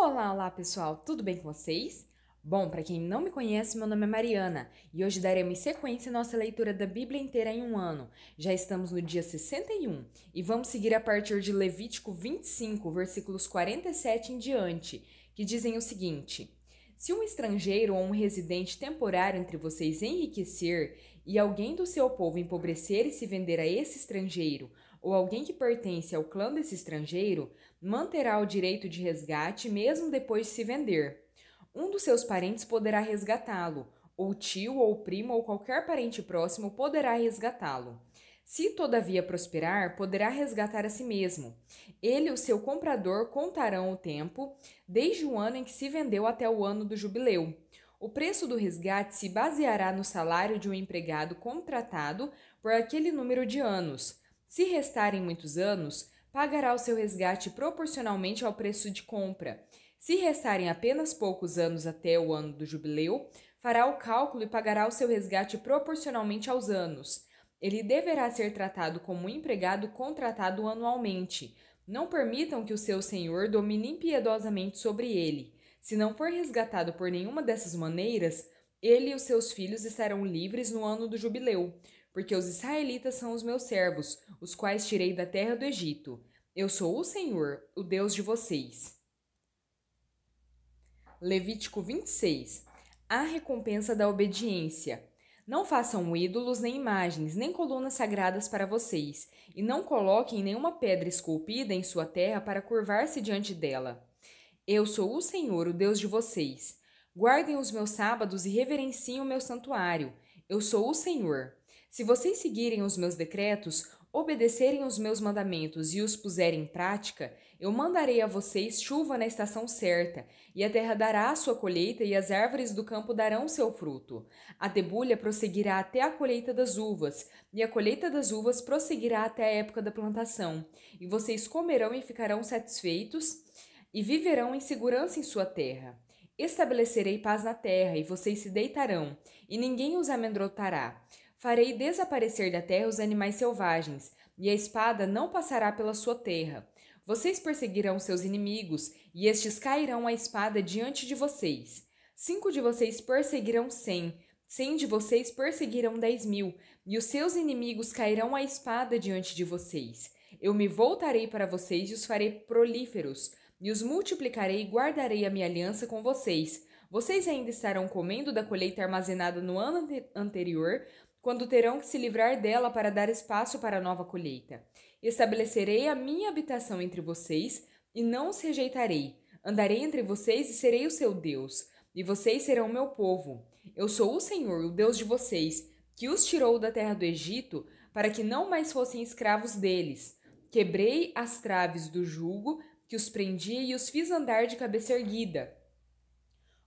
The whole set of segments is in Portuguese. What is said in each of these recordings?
Olá, olá pessoal, tudo bem com vocês? Bom, para quem não me conhece, meu nome é Mariana e hoje daremos sequência à nossa leitura da Bíblia inteira em um ano. Já estamos no dia 61 e vamos seguir a partir de Levítico 25, versículos 47 em diante, que dizem o seguinte: Se um estrangeiro ou um residente temporário entre vocês enriquecer e alguém do seu povo empobrecer e se vender a esse estrangeiro, ou alguém que pertence ao clã desse estrangeiro, manterá o direito de resgate mesmo depois de se vender. Um dos seus parentes poderá resgatá-lo, ou tio, ou primo, ou qualquer parente próximo poderá resgatá-lo. Se todavia prosperar, poderá resgatar a si mesmo. Ele e o seu comprador contarão o tempo, desde o ano em que se vendeu até o ano do jubileu. O preço do resgate se baseará no salário de um empregado contratado por aquele número de anos. Se restarem muitos anos, pagará o seu resgate proporcionalmente ao preço de compra. Se restarem apenas poucos anos até o ano do jubileu, fará o cálculo e pagará o seu resgate proporcionalmente aos anos. Ele deverá ser tratado como um empregado contratado anualmente. Não permitam que o seu senhor domine impiedosamente sobre ele. Se não for resgatado por nenhuma dessas maneiras, ele e os seus filhos estarão livres no ano do jubileu, porque os israelitas são os meus servos, os quais tirei da terra do Egito. Eu sou o Senhor, o Deus de vocês. Levítico 26. A recompensa da obediência. Não façam ídolos, nem imagens, nem colunas sagradas para vocês, e não coloquem nenhuma pedra esculpida em sua terra para curvar-se diante dela. Eu sou o Senhor, o Deus de vocês. Guardem os meus sábados e reverenciem o meu santuário. Eu sou o Senhor. Se vocês seguirem os meus decretos, obedecerem os meus mandamentos e os puserem em prática, eu mandarei a vocês chuva na estação certa, e a terra dará a sua colheita e as árvores do campo darão seu fruto. A debulha prosseguirá até a colheita das uvas, e a colheita das uvas prosseguirá até a época da plantação. E vocês comerão e ficarão satisfeitos e viverão em segurança em sua terra. Estabelecerei paz na terra, e vocês se deitarão, e ninguém os amedrontará. Farei desaparecer da terra os animais selvagens, e a espada não passará pela sua terra. Vocês perseguirão seus inimigos, e estes cairão à espada diante de vocês. 5 de vocês perseguirão 100, 100 de vocês perseguirão 10.000, e os seus inimigos cairão à espada diante de vocês. Eu me voltarei para vocês e os farei prolíferos, e os multiplicarei e guardarei a minha aliança com vocês. Vocês ainda estarão comendo da colheita armazenada no ano anterior, quando terão que se livrar dela para dar espaço para a nova colheita. Estabelecerei a minha habitação entre vocês e não os rejeitarei. Andarei entre vocês e serei o seu Deus, e vocês serão meu povo. Eu sou o Senhor, o Deus de vocês, que os tirou da terra do Egito para que não mais fossem escravos deles. Quebrei as traves do jugo que os prendia e os fiz andar de cabeça erguida.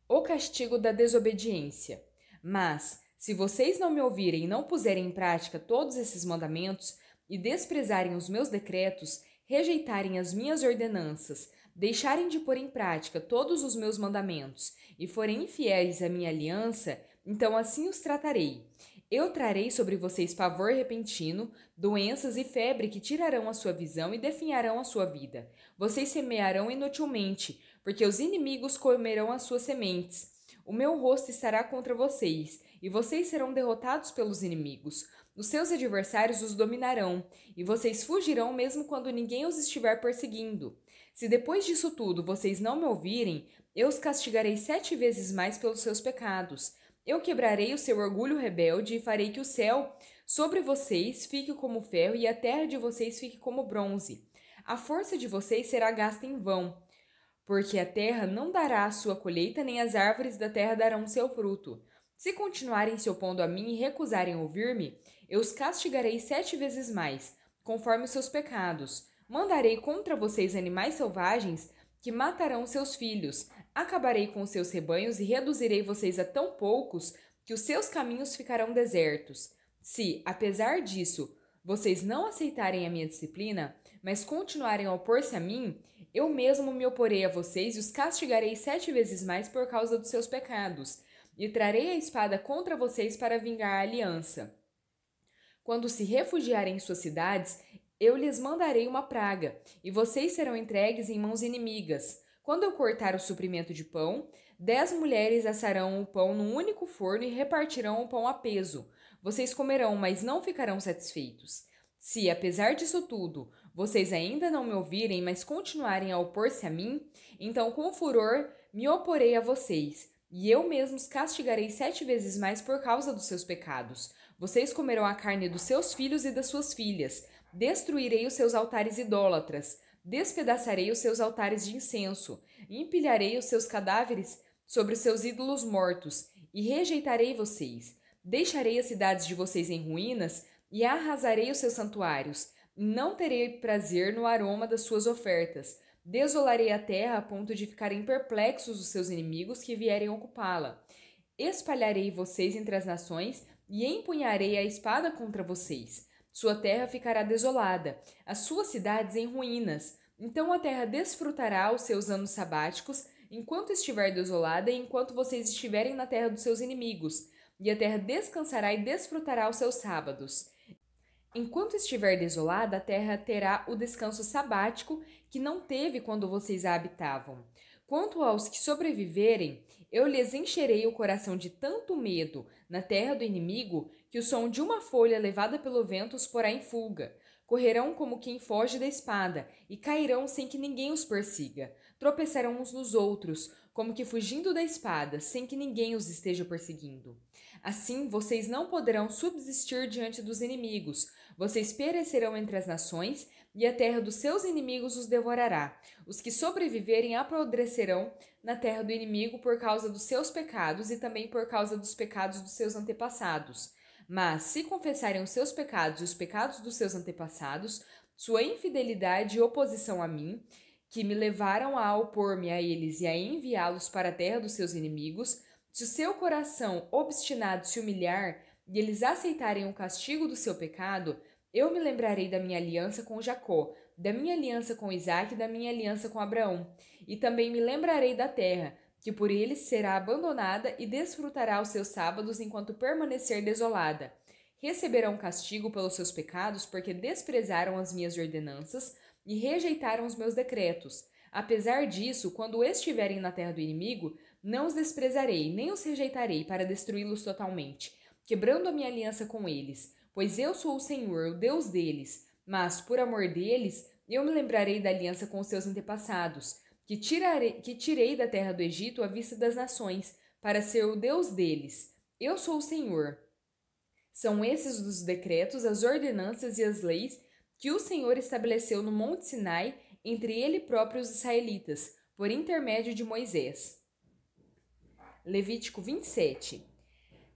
O castigo da desobediência. Mas, se vocês não me ouvirem e não puserem em prática todos esses mandamentos, e desprezarem os meus decretos, rejeitarem as minhas ordenanças, deixarem de pôr em prática todos os meus mandamentos, e forem infiéis à minha aliança, então assim os tratarei. Eu trarei sobre vocês pavor repentino, doenças e febre que tirarão a sua visão e definharão a sua vida. Vocês semearão inutilmente, porque os inimigos comerão as suas sementes. O meu rosto estará contra vocês, e vocês serão derrotados pelos inimigos. Os seus adversários os dominarão, e vocês fugirão mesmo quando ninguém os estiver perseguindo. Se depois disso tudo vocês não me ouvirem, eu os castigarei 7 vezes mais pelos seus pecados. Eu quebrarei o seu orgulho rebelde e farei que o céu sobre vocês fique como ferro e a terra de vocês fique como bronze. A força de vocês será gasta em vão, porque a terra não dará a sua colheita, nem as árvores da terra darão seu fruto. Se continuarem se opondo a mim e recusarem ouvir-me, eu os castigarei 7 vezes mais, conforme os seus pecados. Mandarei contra vocês animais selvagens que matarão seus filhos. Acabarei com os seus rebanhos e reduzirei vocês a tão poucos que os seus caminhos ficarão desertos. Se, apesar disso, vocês não aceitarem a minha disciplina, mas continuarem a opor-se a mim, eu mesmo me oporei a vocês e os castigarei 7 vezes mais por causa dos seus pecados, e trarei a espada contra vocês para vingar a aliança. Quando se refugiarem em suas cidades, eu lhes mandarei uma praga, e vocês serão entregues em mãos inimigas. Quando eu cortar o suprimento de pão, 10 mulheres assarão o pão num único forno e repartirão o pão a peso. Vocês comerão, mas não ficarão satisfeitos. Se, apesar disso tudo, vocês ainda não me ouvirem, mas continuarem a opor-se a mim, então com furor me oporei a vocês, e eu mesmo os castigarei 7 vezes mais por causa dos seus pecados. Vocês comerão a carne dos seus filhos e das suas filhas. Destruirei os seus altares idólatras. Despedaçarei os seus altares de incenso. Empilharei os seus cadáveres sobre os seus ídolos mortos. E rejeitarei vocês. Deixarei as cidades de vocês em ruínas e arrasarei os seus santuários. Não terei prazer no aroma das suas ofertas. Desolarei a terra a ponto de ficarem perplexos os seus inimigos que vierem ocupá-la. Espalharei vocês entre as nações e empunharei a espada contra vocês. Sua terra ficará desolada, as suas cidades em ruínas. Então a terra desfrutará os seus anos sabáticos, enquanto estiver desolada e enquanto vocês estiverem na terra dos seus inimigos. E a terra descansará e desfrutará os seus sábados. Enquanto estiver desolada, a terra terá o descanso sabático que não teve quando vocês a habitavam. Quanto aos que sobreviverem, eu lhes encherei o coração de tanto medo na terra do inimigo que o som de uma folha levada pelo vento os porá em fuga. Correrão como quem foge da espada e cairão sem que ninguém os persiga. Tropeçarão uns nos outros, como que fugindo da espada, sem que ninguém os esteja perseguindo. Assim, vocês não poderão subsistir diante dos inimigos. Vocês perecerão entre as nações, e a terra dos seus inimigos os devorará. Os que sobreviverem apodrecerão na terra do inimigo por causa dos seus pecados e também por causa dos pecados dos seus antepassados. Mas, se confessarem os seus pecados e os pecados dos seus antepassados, sua infidelidade e oposição a mim, que me levaram a opor-me a eles e a enviá-los para a terra dos seus inimigos, se o seu coração obstinado se humilhar e eles aceitarem o castigo do seu pecado, eu me lembrarei da minha aliança com Jacó, da minha aliança com Isaque e da minha aliança com Abraão. E também me lembrarei da terra, que por eles será abandonada e desfrutará os seus sábados enquanto permanecer desolada. Receberão castigo pelos seus pecados, porque desprezaram as minhas ordenanças e rejeitaram os meus decretos. Apesar disso, quando estiverem na terra do inimigo, não os desprezarei, nem os rejeitarei para destruí-los totalmente, quebrando a minha aliança com eles, pois eu sou o Senhor, o Deus deles. Mas, por amor deles, eu me lembrarei da aliança com os seus antepassados, que tirei da terra do Egito à vista das nações, para ser o Deus deles. Eu sou o Senhor. São esses os decretos, as ordenanças e as leis que o Senhor estabeleceu no Monte Sinai entre ele próprio e os israelitas, por intermédio de Moisés. Levítico 27.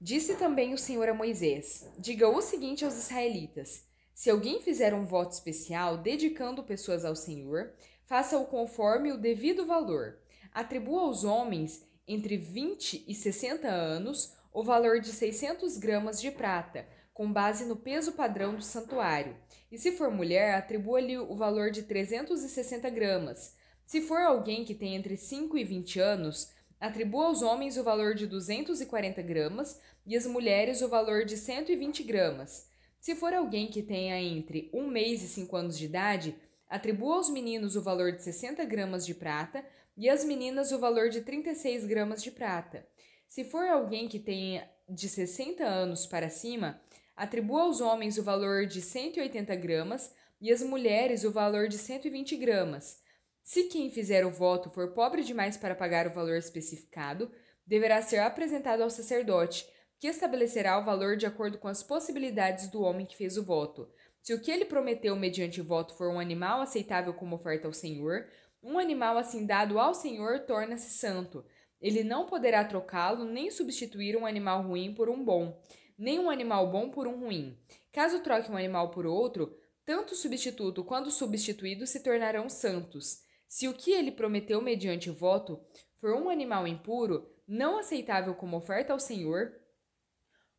Disse também o Senhor a Moisés: diga o seguinte aos israelitas: se alguém fizer um voto especial dedicando pessoas ao Senhor, faça-o conforme o devido valor. Atribua aos homens entre 20 e 60 anos o valor de 600 gramas de prata, com base no peso padrão do santuário. E se for mulher, atribua-lhe o valor de 360 gramas. Se for alguém que tem entre 5 e 20 anos, atribua aos homens o valor de 240 gramas e às mulheres o valor de 120 gramas. Se for alguém que tenha entre 1 mês e 5 anos de idade, atribua aos meninos o valor de 60 gramas de prata e às meninas o valor de 36 gramas de prata. Se for alguém que tenha de 60 anos para cima, atribua aos homens o valor de 180 gramas e às mulheres o valor de 120 gramas. Se quem fizer o voto for pobre demais para pagar o valor especificado, deverá ser apresentado ao sacerdote, que estabelecerá o valor de acordo com as possibilidades do homem que fez o voto. Se o que ele prometeu mediante o voto for um animal aceitável como oferta ao Senhor, um animal assim dado ao Senhor torna-se santo. Ele não poderá trocá-lo nem substituir um animal ruim por um bom, nem um animal bom por um ruim. Caso troque um animal por outro, tanto o substituto quanto o substituído se tornarão santos. Se o que ele prometeu mediante o voto for um animal impuro, não aceitável como oferta ao Senhor,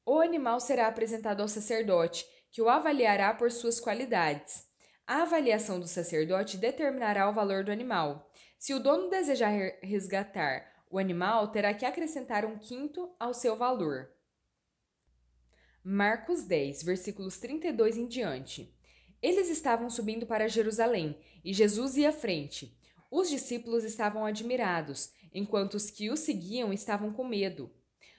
o animal será apresentado ao sacerdote, que o avaliará por suas qualidades. A avaliação do sacerdote determinará o valor do animal. Se o dono desejar resgatar o animal, terá que acrescentar 1/5 ao seu valor. Marcos 10, versículos 32 em diante. Eles estavam subindo para Jerusalém, e Jesus ia à frente. Os discípulos estavam admirados, enquanto os que o seguiam estavam com medo.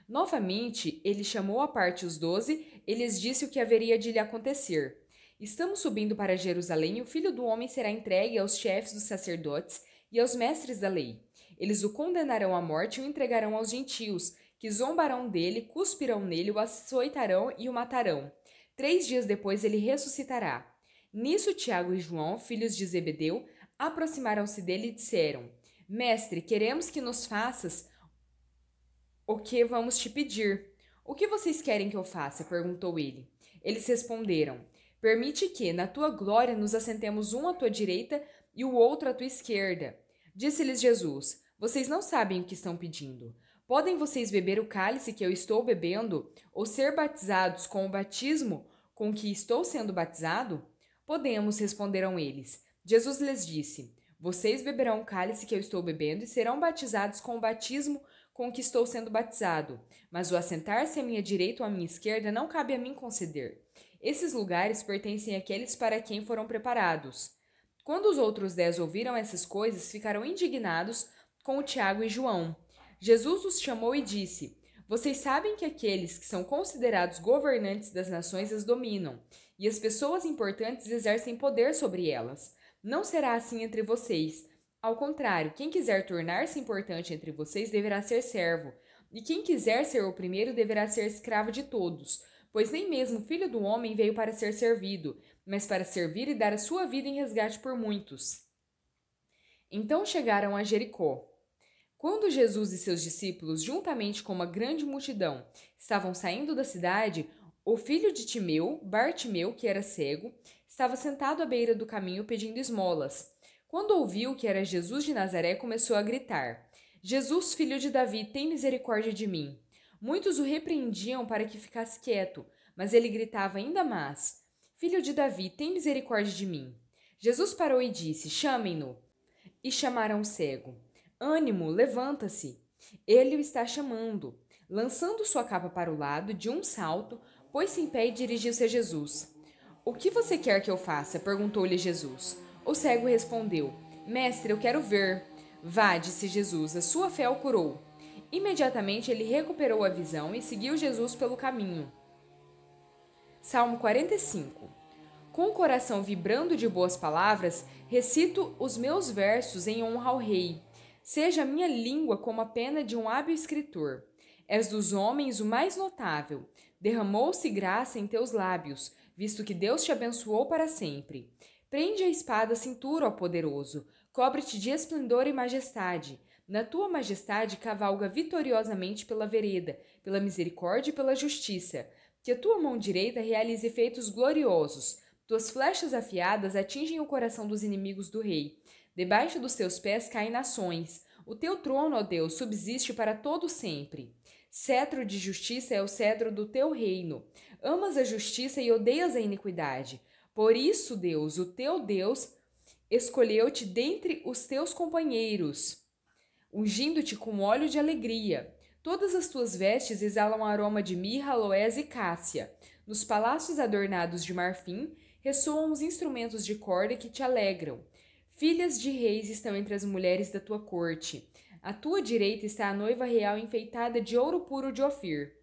Novamente, ele chamou à parte os 12 e lhes disse o que haveria de lhe acontecer. Estamos subindo para Jerusalém e o Filho do Homem será entregue aos chefes dos sacerdotes e aos mestres da lei. Eles o condenarão à morte e o entregarão aos gentios, que zombarão dele, cuspirão nele, o açoitarão e o matarão. 3 dias depois ele ressuscitará. Nisso Tiago e João, filhos de Zebedeu, aproximaram-se dele e disseram: Mestre, queremos que nos faças o que vamos te pedir. O que vocês querem que eu faça? Perguntou ele. Eles responderam: Permite que, na tua glória, nos assentemos um à tua direita e o outro à tua esquerda. Disse-lhes Jesus: Vocês não sabem o que estão pedindo. Podem vocês beber o cálice que eu estou bebendo, ou ser batizados com o batismo com que estou sendo batizado? Podemos, responderam eles. Jesus lhes disse: Vocês beberão o cálice que eu estou bebendo e serão batizados com o batismo com que estou sendo batizado, mas o assentar-se à minha direita ou à minha esquerda não cabe a mim conceder. Esses lugares pertencem àqueles para quem foram preparados. Quando os outros 10 ouviram essas coisas, ficaram indignados com o Tiago e João. Jesus os chamou e disse: Vocês sabem que aqueles que são considerados governantes das nações as dominam, e as pessoas importantes exercem poder sobre elas. Não será assim entre vocês. Ao contrário, quem quiser tornar-se importante entre vocês deverá ser servo, e quem quiser ser o primeiro deverá ser escravo de todos, pois nem mesmo o Filho do Homem veio para ser servido, mas para servir e dar a sua vida em resgate por muitos. Então chegaram a Jericó. Quando Jesus e seus discípulos, juntamente com uma grande multidão, estavam saindo da cidade, o filho de Timeu, Bartimeu, que era cego, estava sentado à beira do caminho pedindo esmolas. Quando ouviu que era Jesus de Nazaré, começou a gritar: Jesus, filho de Davi, tem misericórdia de mim. Muitos o repreendiam para que ficasse quieto, mas ele gritava ainda mais: Filho de Davi, tem misericórdia de mim. Jesus parou e disse: Chamem-no. E chamaram o cego. Ânimo, levanta-se. Ele o está chamando. Lançando sua capa para o lado, de um salto, pôs-se em pé e dirigiu-se a Jesus. O que você quer que eu faça? Perguntou-lhe Jesus. O cego respondeu: Mestre, eu quero ver. Vá, disse Jesus, a sua fé o curou. Imediatamente ele recuperou a visão e seguiu Jesus pelo caminho. Salmo 45. Com o coração vibrando de boas palavras, recito os meus versos em honra ao Rei. Seja a minha língua como a pena de um hábil escritor. És dos homens o mais notável. Derramou-se graça em teus lábios, visto que Deus te abençoou para sempre. Prende a espada à cintura, ó poderoso. Cobre-te de esplendor e majestade. Na tua majestade cavalga vitoriosamente pela vereda, pela misericórdia e pela justiça. Que a tua mão direita realize feitos gloriosos. Tuas flechas afiadas atingem o coração dos inimigos do rei. Debaixo dos teus pés caem nações. O teu trono, ó Deus, subsiste para todo sempre. Cetro de justiça é o cedro do teu reino. Amas a justiça e odeias a iniquidade. Por isso, Deus, o teu Deus, escolheu-te dentre os teus companheiros, ungindo-te com óleo de alegria. Todas as tuas vestes exalam aroma de mirra, aloés e cássia. Nos palácios adornados de marfim, ressoam os instrumentos de corda que te alegram. Filhas de reis estão entre as mulheres da tua corte. À tua direita está a noiva real enfeitada de ouro puro de Ofir.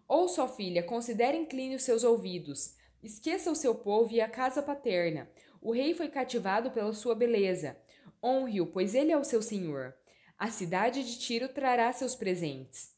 Ouça, ó filha, considere e incline os seus ouvidos. Esqueça o seu povo e a casa paterna. O rei foi cativado pela sua beleza. Honre-o, pois ele é o seu senhor. A cidade de Tiro trará seus presentes.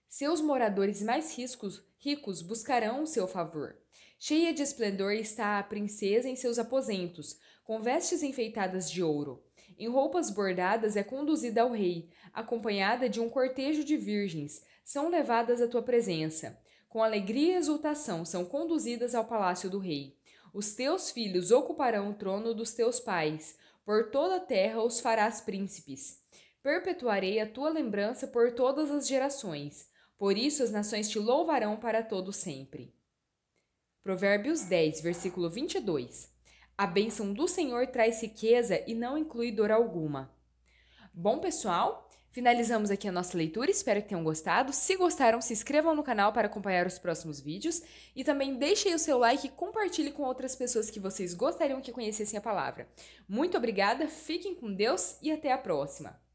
Seus moradores mais ricos buscarão o seu favor. Cheia de esplendor está a princesa em seus aposentos, com vestes enfeitadas de ouro. Em roupas bordadas é conduzida ao rei, acompanhada de um cortejo de virgens, são levadas à tua presença. Com alegria e exultação são conduzidas ao palácio do rei. Os teus filhos ocuparão o trono dos teus pais, por toda a terra os farás príncipes. Perpetuarei a tua lembrança por todas as gerações, por isso as nações te louvarão para todo sempre. Provérbios 10, versículo 22. A bênção do Senhor traz riqueza e não inclui dor alguma. Bom, pessoal, Finalizamos aqui a nossa leitura, espero que tenham gostado. Se gostaram, se inscrevam no canal para acompanhar os próximos vídeos e também deixem o seu like e compartilhe com outras pessoas que vocês gostariam que conhecessem a palavra. Muito obrigada, fiquem com Deus e até a próxima!